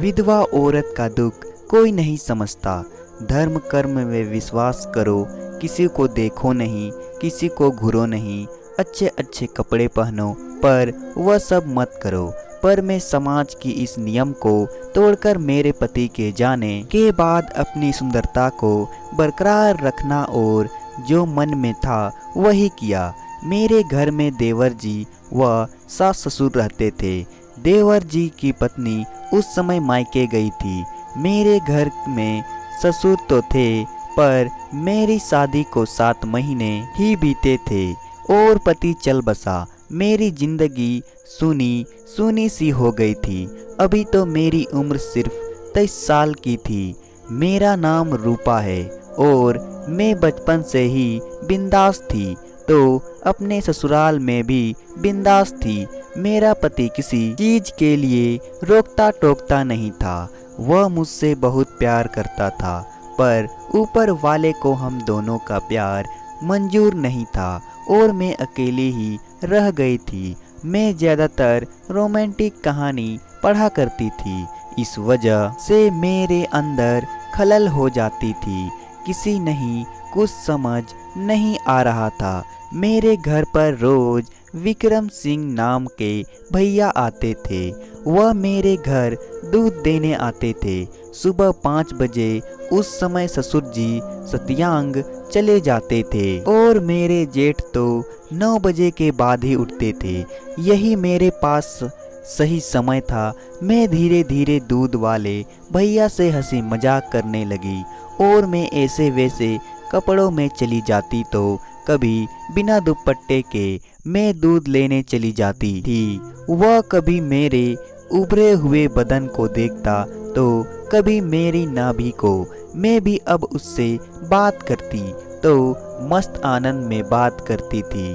विधवा औरत का दुख कोई नहीं समझता। धर्म कर्म में विश्वास करो, किसी को देखो नहीं, किसी को घूरो नहीं, अच्छे अच्छे कपड़े पहनो, पर वह सब मत करो। पर मैं समाज की इस नियम को तोड़कर मेरे पति के जाने के बाद अपनी सुंदरता को बरकरार रखना और जो मन में था वही किया। मेरे घर में देवर जी व सास ससुर रहते थे। देवर जी की पत्नी उस समय मायके गई थी। मेरे घर में ससुर तो थे, पर मेरी शादी को 7 महीने ही बीते थे और पति चल बसा। मेरी जिंदगी सुनी सुनी सी हो गई थी। अभी तो मेरी उम्र सिर्फ 23 साल की थी। मेरा नाम रूपा है और मैं बचपन से ही बिंदास थी, तो अपने ससुराल में भी बिंदास थी। मेरा पति किसी चीज के लिए रोकता टोकता नहीं था। वह मुझसे बहुत प्यार करता था, पर ऊपर वाले को हम दोनों का प्यार मंजूर नहीं था और मैं अकेली ही रह गई थी। मैं ज़्यादातर रोमांटिक कहानी पढ़ा करती थी। इस वजह से मेरे अंदर खलल हो जाती थी। किसी नहीं कुछ समझ नहीं आ रहा था। मेरे घर पर रोज विक्रम सिंह नाम के भैया आते थे। वह मेरे घर दूध देने आते थे। सुबह 5 बजे उस समय ससुर जी सत्यांग चले जाते थे और मेरे जेठ तो 9 बजे के बाद ही उठते थे। यही मेरे पास सही समय था। मैं धीरे धीरे दूध वाले भैया से हंसी मजाक करने लगी और मैं ऐसे वैसे कपड़ों में चली जाती, तो कभी बिना दुपट्टे के मैं दूध लेने चली जाती थी। वह कभी मेरे उभरे हुए बदन को देखता तो कभी मेरी नाभि को। मैं भी अब उससे बात करती तो मस्त आनंद में बात करती थी।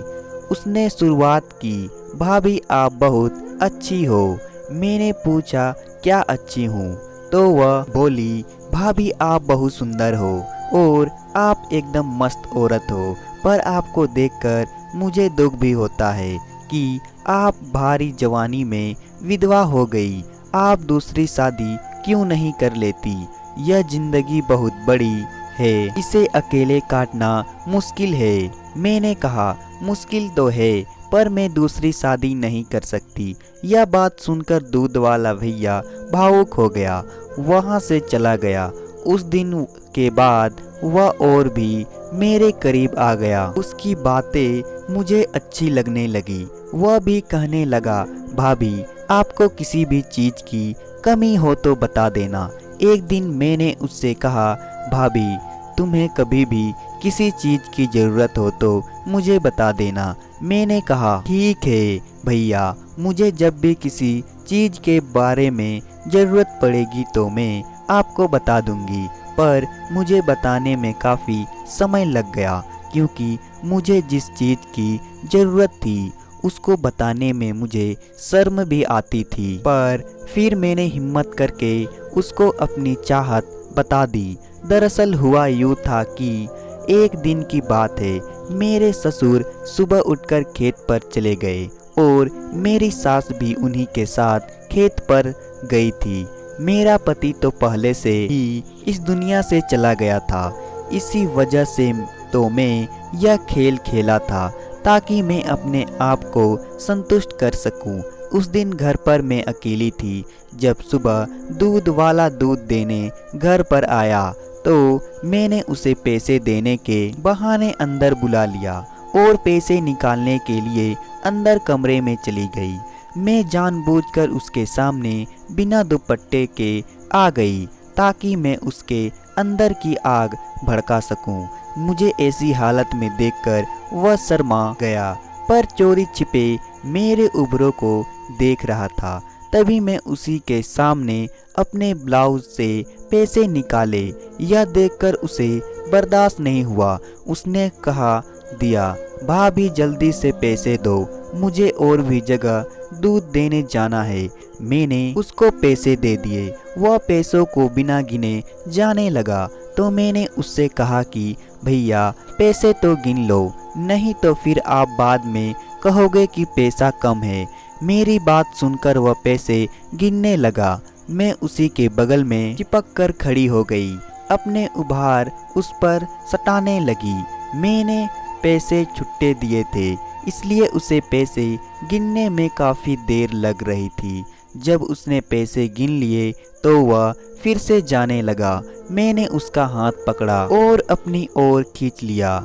उसने शुरुआत की, भाभी आप बहुत अच्छी हो। मैंने पूछा क्या अच्छी हूँ, तो वह बोली भाभी आप बहुत सुंदर हो और आप एकदम मस्त औरत हो। पर आपको देखकर मुझे दुख भी होता है कि आप भारी जवानी में विधवा हो गई। आप दूसरी शादी क्यों नहीं कर लेती? यह जिंदगी बहुत बड़ी है, इसे अकेले काटना मुश्किल है। मैंने कहा मुश्किल तो है, पर मैं दूसरी शादी नहीं कर सकती। यह बात सुनकर दूध वाला भैया भावुक हो गया, वहाँ से चला गया। उस दिन के बाद वह और भी मेरे करीब आ गया। उसकी बातें मुझे अच्छी लगने लगी। वह भी कहने लगा भाभी आपको किसी भी चीज की कमी हो तो बता देना। एक दिन मैंने उससे कहा भाभी तुम्हें कभी भी किसी चीज की जरूरत हो तो मुझे बता देना। मैंने कहा ठीक है भैया, मुझे जब भी किसी चीज के बारे में जरूरत पड़ेगी तो मैं आपको बता दूंगी। पर मुझे बताने में काफ़ी समय लग गया, क्योंकि मुझे जिस चीज़ की ज़रूरत थी उसको बताने में मुझे शर्म भी आती थी। पर फिर मैंने हिम्मत करके उसको अपनी चाहत बता दी। दरअसल हुआ यूँ था कि एक दिन की बात है, मेरे ससुर सुबह उठकर खेत पर चले गए और मेरी सास भी उन्हीं के साथ खेत पर गई थी। मेरा पति तो पहले से ही इस दुनिया से चला गया था। इसी वजह से तो मैं यह खेल खेला था ताकि मैं अपने आप को संतुष्ट कर सकूं। उस दिन घर पर मैं अकेली थी। जब सुबह दूध वाला दूध देने घर पर आया तो मैंने उसे पैसे देने के बहाने अंदर बुला लिया और पैसे निकालने के लिए अंदर कमरे में चली गई। मैं जानबूझकर उसके सामने बिना दुपट्टे के आ गई ताकि मैं उसके अंदर की आग भड़का सकूं। मुझे ऐसी हालत में देखकर वह शर्मा गया, पर चोरी छिपे मेरे उबरों को देख रहा था। तभी मैं उसी के सामने अपने ब्लाउज से पैसे निकाले। यह देखकर उसे बर्दाश्त नहीं हुआ। उसने कहा दिया भाभी जल्दी से पैसे दो, मुझे और भी जगह दूध देने जाना है। मैंने उसको पैसे दे दिए। वह पैसों को बिना गिने जाने लगा तो मैंने उससे कहा कि भैया पैसे तो गिन लो, नहीं तो फिर आप बाद में कहोगे कि पैसा कम है। मेरी बात सुनकर वह पैसे गिनने लगा। मैं उसी के बगल में चिपक कर खड़ी हो गई। अपने उभार उस पर सटाने लगी। मैंने पैसे छुट्टे दिए थे, इसलिए उसे पैसे गिनने में काफ़ी देर लग रही थी। जब उसने पैसे गिन लिए तो वह फिर से जाने लगा। मैंने उसका हाथ पकड़ा और अपनी ओर खींच लिया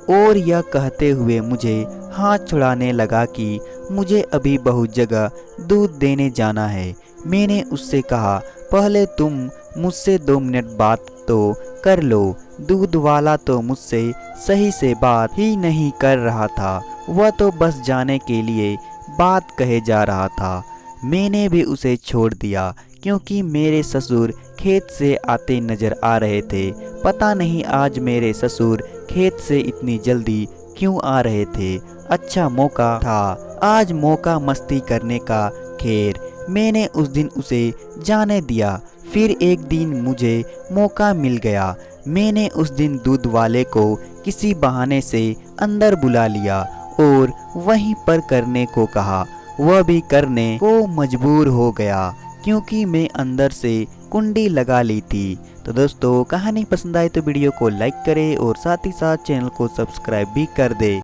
और यह कहते हुए मुझे हाथ छुड़ाने लगा कि मुझे अभी बहुत जगह दूध देने जाना है। मैंने उससे कहा, पहले तुम मुझसे 2 मिनट बात तो कर लो। दूध वाला तो मुझसे सही से बात ही नहीं कर रहा था, वह तो बस जाने के लिए बात कहे जा रहा था। मैंने भी उसे छोड़ दिया क्योंकि मेरे ससुर खेत से आते नजर आ रहे थे। पता नहीं आज मेरे ससुर खेत से इतनी जल्दी क्यों आ रहे थे। अच्छा मौका था आज, मौका मस्ती करने का। खैर मैंने उस दिन उसे जाने दिया। फिर एक दिन मुझे मौका मिल गया। मैंने उस दिन दूध वाले को किसी बहाने से अंदर बुला लिया और वहीं पर करने को कहा। वह भी करने को मजबूर हो गया क्योंकि मैं अंदर से कुंडी लगा ली थी। तो दोस्तों, कहानी पसंद आए तो वीडियो को लाइक करें और साथ ही साथ चैनल को सब्सक्राइब भी कर दे।